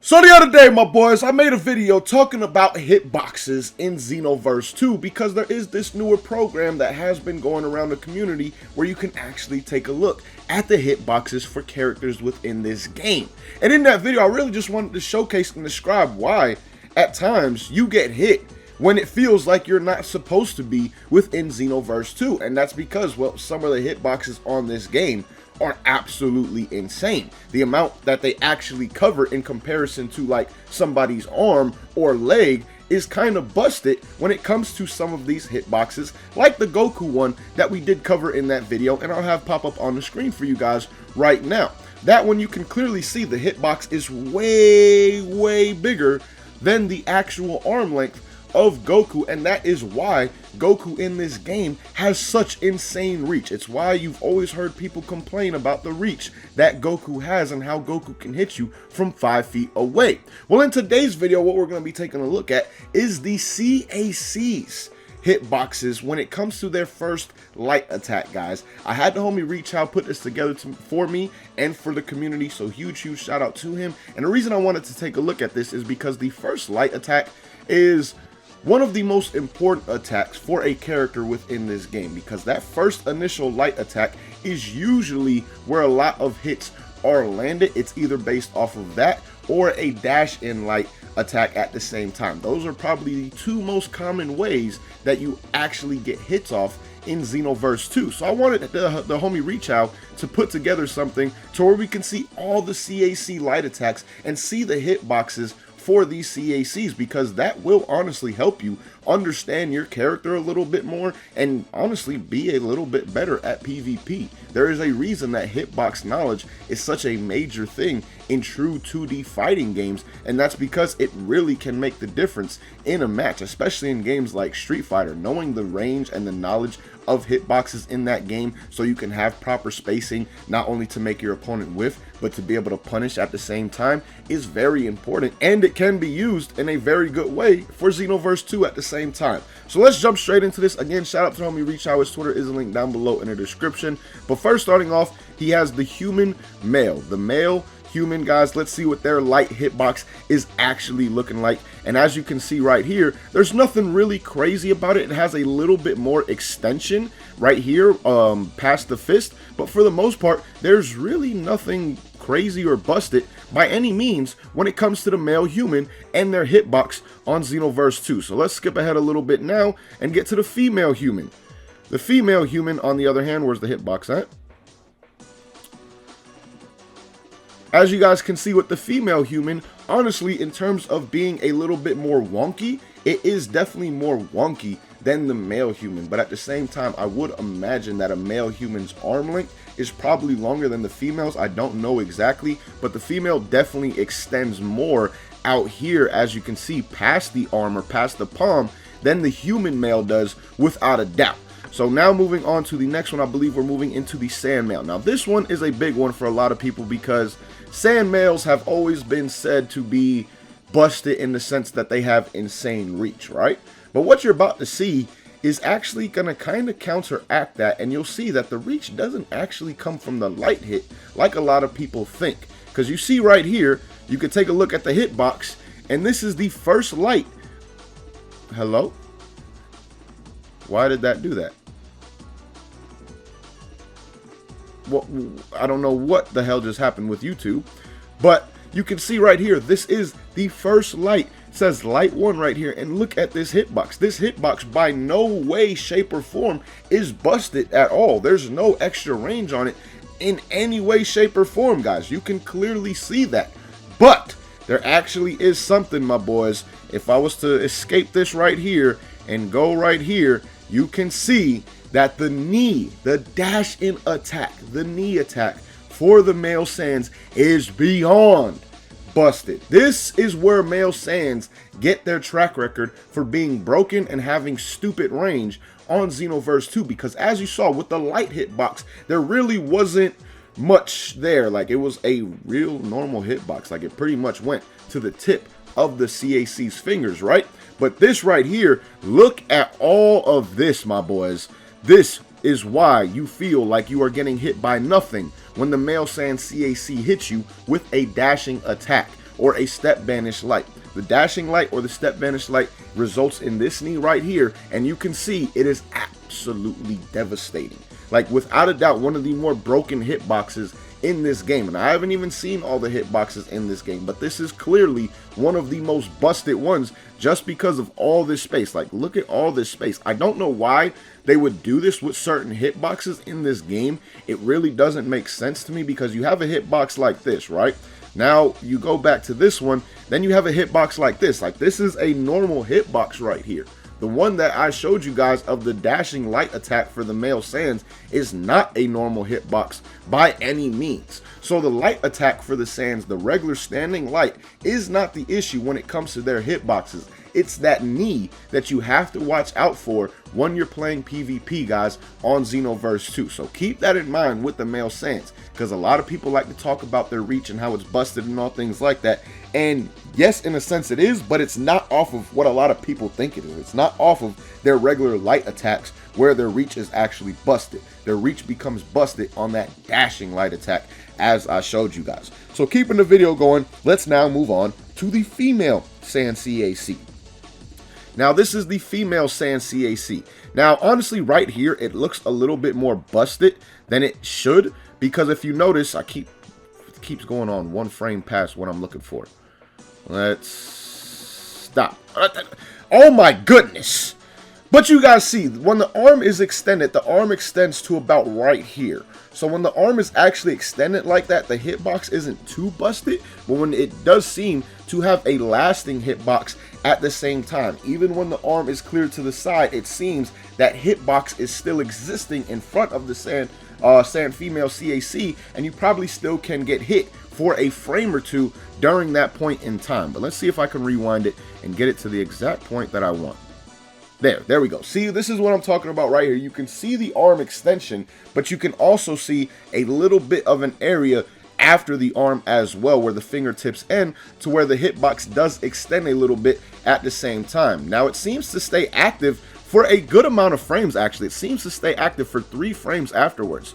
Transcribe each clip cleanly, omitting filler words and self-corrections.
So the other day, my boys, I made a video talking about hitboxes in Xenoverse 2 because there is this newer program that has been going around the community where you can actually take a look at the hitboxes for characters within this game. And in that video, I really just wanted to showcase and describe why at times you get hit when it feels like you're not supposed to be within Xenoverse 2. And that's because, well, some of the hitboxes on this game are absolutely insane. The amount that they actually cover in comparison to like somebody's arm or leg is kind of busted when it comes to some of these hitboxes, like the Goku one that we did cover in that video, and I'll have pop up on the screen for you guys right now. That one, you can clearly see the hitbox is way bigger than the actual arm length of Goku, and that is why Goku in this game has such insane reach. It's why you've always heard people complain about the reach that Goku has and how Goku can hit you from 5 feet away. Well, in today's video, what we're going to be taking a look at is the CACs hitboxes when it comes to their first light attack, guys. I had the homie Reach Out put this together for me and for the community, so huge shout out to him. And the reason I wanted to take a look at this is because the first light attack is one of the most important attacks for a character within this game, because that first initial light attack is usually where a lot of hits are landed. It's either based off of that or a dash in light attack at the same time. Those are probably the two most common ways that you actually get hits off in Xenoverse 2. So I wanted the homie Reach Out to put together something to where we can see all the CAC light attacks and see the hitboxes for these CACs, because that will honestly help you understand your character a little bit more and honestly be a little bit better at PvP. There is a reason that hitbox knowledge is such a major thing in true 2D fighting games, and that's because it really can make the difference in a match, especially in games like Street Fighter. Knowing the range and the knowledge of hitboxes in that game so you can have proper spacing, not only to make your opponent whiff, but to be able to punish at the same time, is very important, and it can be used in a very good way for Xenoverse 2 at the same time. So let's jump straight into this. Again, shout out to the homie Reach Out. His Twitter is linked down below in the description. But first, starting off, he has the human male, the male human, guys. Let's see what their light hitbox is actually looking like. And as you can see right here, there's nothing really crazy about it. It has a little bit more extension right here past the fist, but for the most part, there's really nothing crazy or busted by any means when it comes to the male human and their hitbox on Xenoverse 2. So let's skip ahead a little bit now and get to the female human. The female human, on the other hand, where's the hitbox at? As you guys can see with the female human, honestly, in terms of being a little bit more wonky, it is definitely more wonky than the male human. But at the same time, I would imagine that a male human's arm length is probably longer than the female's. I don't know exactly, but the female definitely extends more out here, as you can see, past the arm or past the palm than the human male does, without a doubt. So now moving on to the next one, I believe we're moving into the Saiyan Male. Now this one is a big one for a lot of people because Saiyan Males have always been said to be busted in the sense that they have insane reach, right? But what you're about to see is actually going to kind of counteract that, and you'll see that the reach doesn't actually come from the light hit like a lot of people think. Because you see right here, you can take a look at the hitbox, and this is the first light. Hello? Why did that do that? Well, I don't know what the hell just happened with YouTube, but you can see right here, this is the first light. It says light 1 right here, and look at this hitbox. This hitbox by no way, shape, or form is busted at all. There's no extra range on it in any way, shape, or form, guys. You can clearly see that. But there actually is something, my boys. If I was to escape this right here and go right here, you can see that the knee, the dash in attack, the knee attack for the male Saiyans is beyond busted. This is where male Saiyans get their track record for being broken and having stupid range on Xenoverse 2, because as you saw with the light hitbox, there really wasn't much there. Like, it was a real normal hitbox. Like, it pretty much went to the tip of the CAC's fingers, right? But this right here, look at all of this, my boys. This is why you feel like you are getting hit by nothing when the male Saiyan CAC hits you with a dashing attack. or a step banish light. The dashing light or the step banish light results in this knee right here, and you can see it is absolutely devastating. Like, without a doubt, one of the more broken hitboxes in this game. And I haven't even seen all the hitboxes in this game, but this is clearly one of the most busted ones just because of all this space. Like, look at all this space. I don't know why they would do this with certain hitboxes in this game. It really doesn't make sense to me, because you have a hitbox like this, right? Now you go back to this one, then you have a hitbox like this. Like, this is a normal hitbox right here. The one that I showed you guys of the dashing light attack for the male Saiyans is not a normal hitbox by any means. So the light attack for the Saiyans, the regular standing light, is not the issue when it comes to their hitboxes. It's that knee that you have to watch out for when you're playing PvP, guys, on Xenoverse 2. So keep that in mind with the male Saiyans, because a lot of people like to talk about their reach and how it's busted and all things like that. And yes, in a sense it is, but it's not off of what a lot of people think it is. It's not off of their regular light attacks where their reach is actually busted. Their reach becomes busted on that dashing light attack, as I showed you guys. So keeping the video going, let's now move on to the female Saiyan CAC. Now, this is the female Saiyan CAC. Now, honestly, right here, it looks a little bit more busted than it should, because if you notice, it keeps going on one frame past what I'm looking for. Let's stop. Oh my goodness. But you guys see, when the arm is extended, the arm extends to about right here. So when the arm is actually extended like that, the hitbox isn't too busted, but when it does seem to have a lasting hitbox at the same time, even when the arm is cleared to the side, it seems that hitbox is still existing in front of the Saiyan Female CAC, and you probably still can get hit for a frame or two during that point in time. But let's see if I can rewind it and get it to the exact point that I want. There we go. See, this is what I'm talking about right here. You can see the arm extension, but you can also see a little bit of an area after the arm as well, where the fingertips end, to where the hitbox does extend a little bit at the same time. Now, it seems to stay active for a good amount of frames, actually. It seems to stay active for 3 frames afterwards.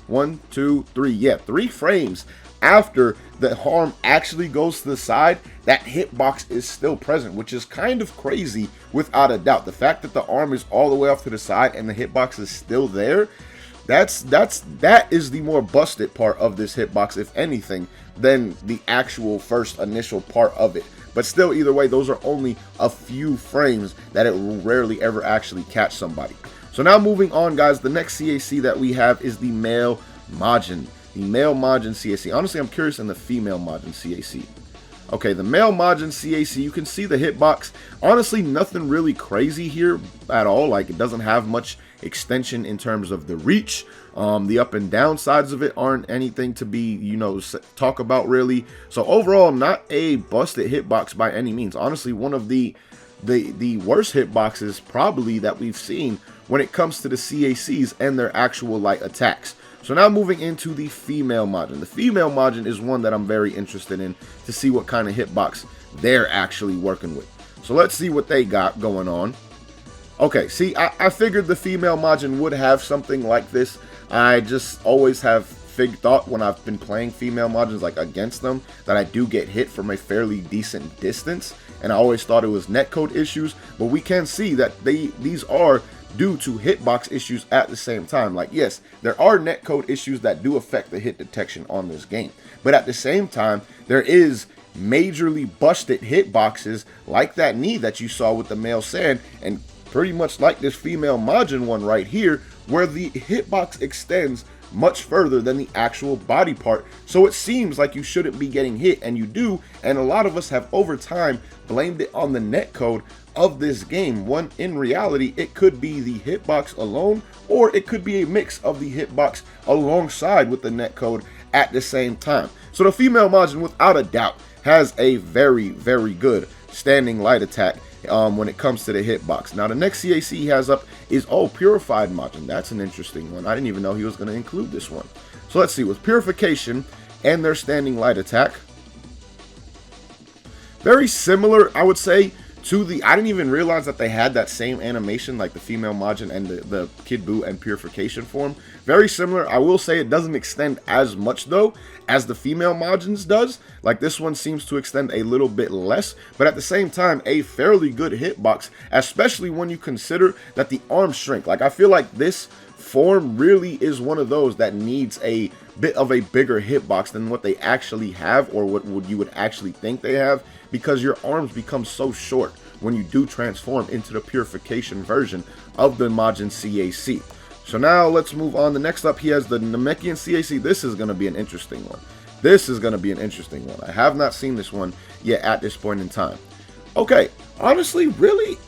1, 2, 3. Yeah, 3 frames after the arm actually goes to the side, that hitbox is still present, which is kind of crazy without a doubt. The fact that the arm is all the way off to the side and the hitbox is still there, that is the more busted part of this hitbox, if anything, than the actual first initial part of it. But still, either way, those are only a few frames that it will rarely ever actually catch somebody. So now moving on, guys, the next CAC that we have is the male Majin. The male Majin CAC. Honestly, I'm curious in the female Majin CAC. Okay, the male Majin CAC, you can see the hitbox. Honestly, nothing really crazy here at all. Like, it doesn't have much extension in terms of the reach. The up and down sides of it aren't anything to be, you know, talk about really. So overall, not a busted hitbox by any means. Honestly, one of the worst hitboxes probably that we've seen when it comes to the CACs and their actual light attacks. So now moving into the female Majin. The female Majin is one that I'm very interested in to see what kind of hitbox they're actually working with. So let's see what they got going on. Okay, see, I figured the female Majin would have something like this. I just always have thought when I've been playing female Majins, like against them, that I do get hit from a fairly decent distance. And I always thought it was netcode issues, but we can see that these are due to hitbox issues at the same time. Like, yes, there are netcode issues that do affect the hit detection on this game, but at the same time, there is majorly busted hitboxes like that knee that you saw with the male Saiyan, and pretty much like this female Majin one right here, where the hitbox extends much further than the actual body part. So it seems like you shouldn't be getting hit, and you do, and a lot of us have over time blamed it on the netcode of this game, when in reality it could be the hitbox alone, or it could be a mix of the hitbox alongside with the netcode at the same time. So the female Majin, without a doubt, has a very, very good standing light attack when it comes to the hitbox. Now the next CAC he has up is Purified Majin. That's an interesting one. I didn't even know he was going to include this one. So let's see, with Purification and their standing light attack, very similar, I would say, to the, I didn't even realize that they had that same animation, like the female Majin and the Kid Buu and Purification form. Very similar. I will say it doesn't extend as much though as the female Majins does. Like this one seems to extend a little bit less, but at the same time a fairly good hitbox, especially when you consider that the arms shrink. Like I feel like this form really is one of those that needs a bit of a bigger hitbox than what they actually have, or what you would actually think they have, because your arms become so short when you do transform into the Purification version of the Majin CAC. So now let's move on. The next up, he has the Namekian CAC. This is going to be an interesting one. This is going to be an interesting one. I have not seen this one yet at this point in time. Okay, honestly, really,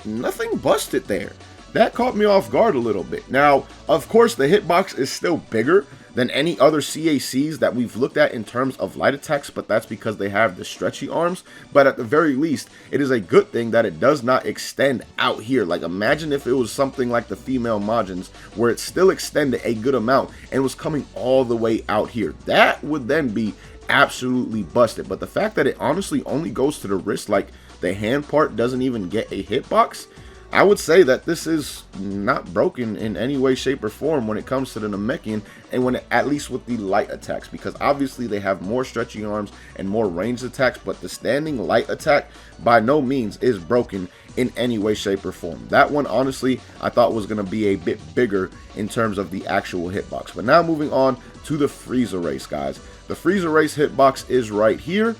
nothing busted there. That caught me off guard a little bit. Now, of course, the hitbox is still bigger than any other CACs that we've looked at in terms of light attacks, but that's because they have the stretchy arms. But at the very least, it is a good thing that it does not extend out here. Like imagine if it was something like the female Majins, where it still extended a good amount and was coming all the way out here. That would then be absolutely busted. But the fact that it honestly only goes to the wrist, like the hand part doesn't even get a hitbox, I would say that this is not broken in any way, shape, or form when it comes to the Namekian, and when at least with the light attacks, because obviously they have more stretchy arms and more ranged attacks, but the standing light attack by no means is broken in any way, shape, or form. That one, honestly, I thought was going to be a bit bigger in terms of the actual hitbox. But now moving on to the Frieza Race, guys. The Frieza Race hitbox is right here.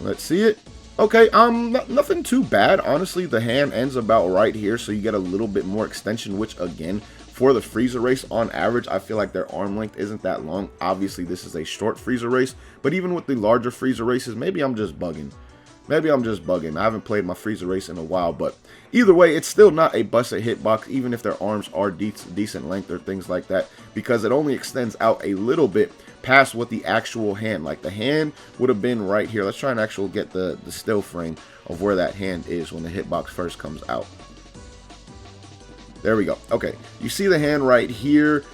Let's see it. Okay, nothing too bad. Honestly, the hand ends about right here, so you get a little bit more extension, which again, for the Frieza Race, on average, I feel like their arm length isn't that long. Obviously, this is a short Frieza Race, but even with the larger Frieza Races, maybe I'm just bugging. Maybe I'm just bugging. I haven't played my Frieza Race in a while, but either way, it's still not a busted hitbox, even if their arms are decent length or things like that, because it only extends out a little bit past what the actual hand, like the hand would have been right here. Let's try and actually get the still frame of where that hand is when the hitbox first comes out. There we go. Okay, you see the hand right here,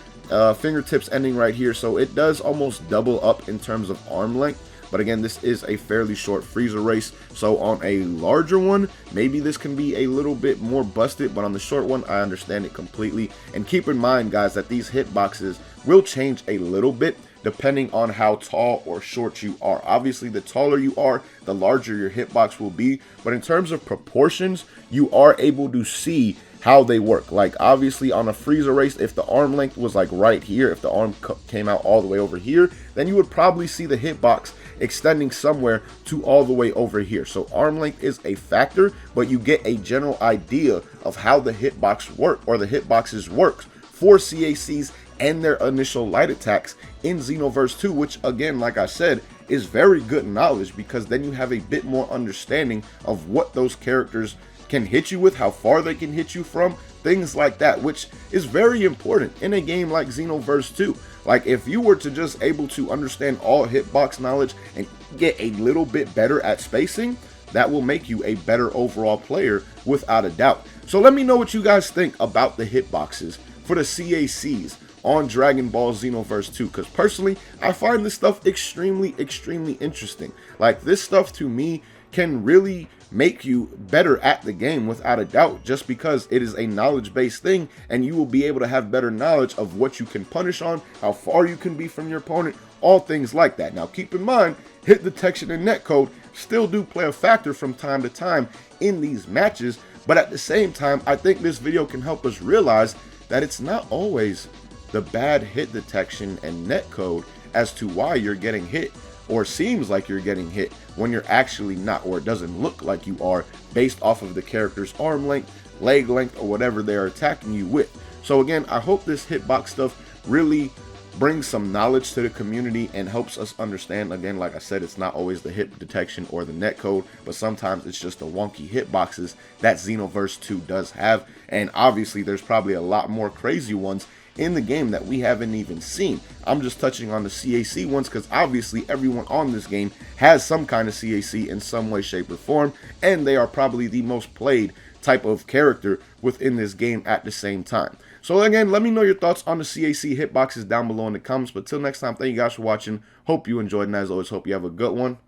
fingertips ending right here, so it does almost double up in terms of arm length. But again, this is a fairly short Frieza Race, so on a larger one, maybe this can be a little bit more busted, but on the short one, I understand it completely. And keep in mind, guys, that these hitboxes will change a little bit depending on how tall or short you are. Obviously, the taller you are, the larger your hitbox will be, but in terms of proportions, you are able to see how they work. Like obviously on a Frieza Race, if the arm length was like right here, if the arm came out all the way over here, then you would probably see the hitbox extending somewhere to all the way over here. So arm length is a factor, but you get a general idea of how the hitbox work, or the hitboxes works for CACs and their initial light attacks in Xenoverse 2, which again, like I said, is very good knowledge, because then you have a bit more understanding of what those characters can hit you with, how far they can hit you from, things like that, which is very important in a game like Xenoverse 2. Like if you were to just able to understand all hitbox knowledge and get a little bit better at spacing, that will make you a better overall player without a doubt. So let me know what you guys think about the hitboxes for the CACs on Dragon Ball Xenoverse 2, because personally, I find this stuff extremely interesting. Like this stuff to me can really make you better at the game without a doubt, just because it is a knowledge-based thing, and you will be able to have better knowledge of what you can punish on, how far you can be from your opponent, all things like that. Now keep in mind, hit detection and netcode still do play a factor from time to time in these matches, but at the same time, I think this video can help us realize that it's not always the bad hit detection and netcode as to why you're getting hit, or seems like you're getting hit when you're actually not, or it doesn't look like you are, based off of the character's arm length, leg length, or whatever they're attacking you with. So again, I hope this hitbox stuff really brings some knowledge to the community and helps us understand. Again, like I said, it's not always the hit detection or the netcode, but sometimes it's just the wonky hitboxes that Xenoverse 2 does have. And obviously there's probably a lot more crazy ones in the game that we haven't even seen. I'm just touching on the CAC ones because obviously everyone on this game has some kind of CAC in some way, shape, or form, and they are probably the most played type of character within this game at the same time. So again, let me know your thoughts on the CAC hitboxes down below in the comments. But till next time, thank you guys for watching. Hope you enjoyed, and as always, hope you have a good one.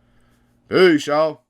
Peace, y'all.